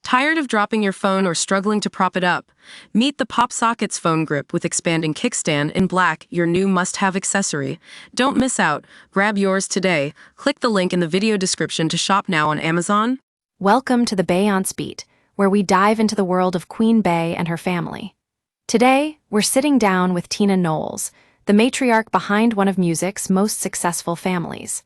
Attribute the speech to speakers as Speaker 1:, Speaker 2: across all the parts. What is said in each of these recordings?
Speaker 1: Tired of dropping your phone or struggling to prop it up? Meet the PopSockets phone grip with expanding kickstand in black, your new must-have accessory. Don't miss out. Grab yours today. Click the link in the video description to shop now on Amazon.
Speaker 2: Welcome to the Beyonce Beat, where we dive into the world of Queen Bey and her family. Today, we're sitting down with Tina Knowles, the matriarch behind one of music's most successful families.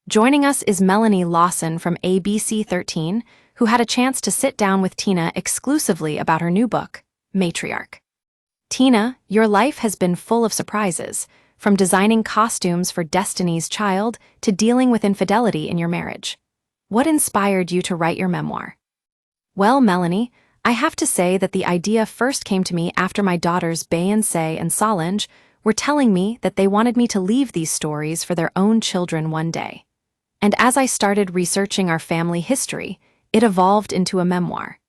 Speaker 2: Joining us is Melanie Lawson from ABC 13, who had a chance to sit down with Tina exclusively about her new book, Matriarch. Tina, your life has been full of surprises, from designing costumes for Destiny's Child to dealing with infidelity in your marriage. What inspired you to write your memoir? Well, Melanie, I have to say that the idea first came to me after my daughters Beyonce and Solange were telling me that they wanted me to leave these stories for their own children one day. And as I started researching our family history, it evolved into a memoir.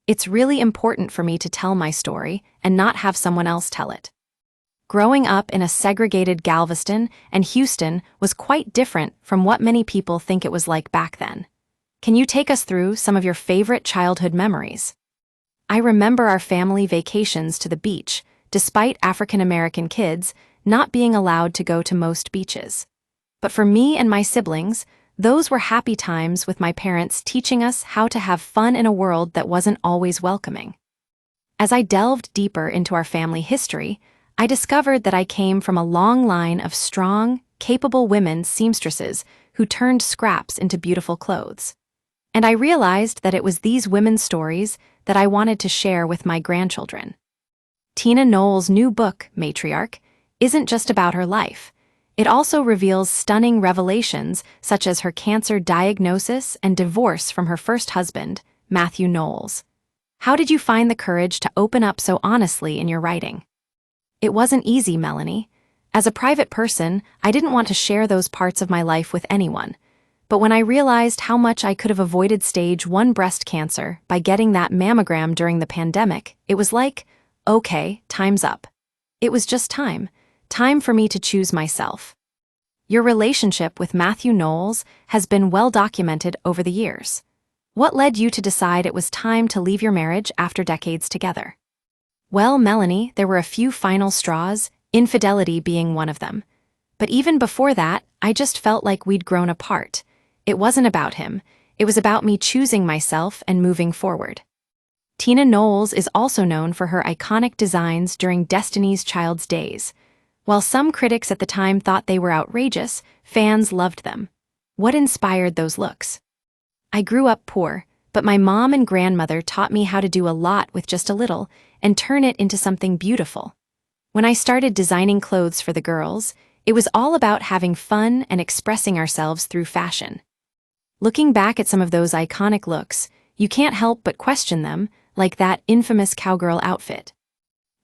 Speaker 2: It's really important for me to tell my story and not have someone else tell it. Growing up in a segregated Galveston and Houston was quite different from what many people think it was like back then. Can you take us through some of your favorite childhood memories? I remember our family vacations to the beach, despite African American kids not being allowed to go to most beaches. But for me and my siblings, those were happy times with my parents teaching us how to have fun in a world that wasn't always welcoming. As I delved deeper into our family history, I discovered that I came from a long line of strong, capable women seamstresses who turned scraps into beautiful clothes. And I realized that it was these women's stories that I wanted to share with my grandchildren. Tina Knowles' new book, Matriarch, isn't just about her life. It also reveals stunning revelations such as her cancer diagnosis and divorce from her first husband, Matthew Knowles. How did you find the courage to open up so honestly in your writing? It wasn't easy, Melanie. As a private person, I didn't want to share those parts of my life with anyone. But when I realized how much I could have avoided stage 1 breast cancer by getting that mammogram during the pandemic, it was like, okay, time's up. It was just time for me to choose myself. Your relationship with Matthew Knowles has been well documented over the years. What led you to decide it was time to leave your marriage after decades together? Well, Melanie, there were a few final straws, infidelity being one of them. But even before that, I just felt like we'd grown apart. It wasn't about him. It was about me choosing myself and moving forward. Tina Knowles is also known for her iconic designs during Destiny's Child's days. While some critics at the time thought they were outrageous, fans loved them. What inspired those looks? I grew up poor, but my mom and grandmother taught me how to do a lot with just a little and turn it into something beautiful. When I started designing clothes for the girls, it was all about having fun and expressing ourselves through fashion. Looking back at some of those iconic looks, you can't help but question them, like that infamous cowgirl outfit.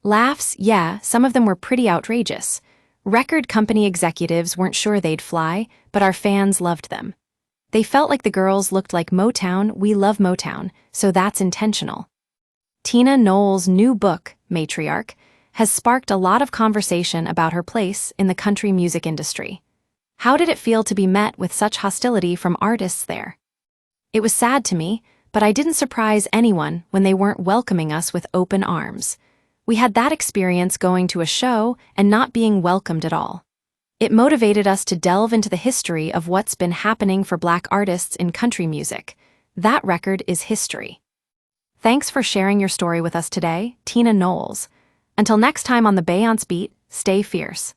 Speaker 2: Laughs, yeah, some of them were pretty outrageous. Record company executives weren't sure they'd fly, but our fans loved them. They felt like the girls looked like Motown. We love Motown, so that's intentional. Tina Knowles' new book, Matriarch, has sparked a lot of conversation about her place in the country music industry. How did it feel to be met with such hostility from artists there? It was sad to me, but I didn't surprise anyone when they weren't welcoming us with open arms. We had that experience going to a show and not being welcomed at all. It motivated us to delve into the history of what's been happening for Black artists in country music. That record is history. Thanks for sharing your story with us today, Tina Knowles. Until next time on the Beyonce Beat, stay fierce.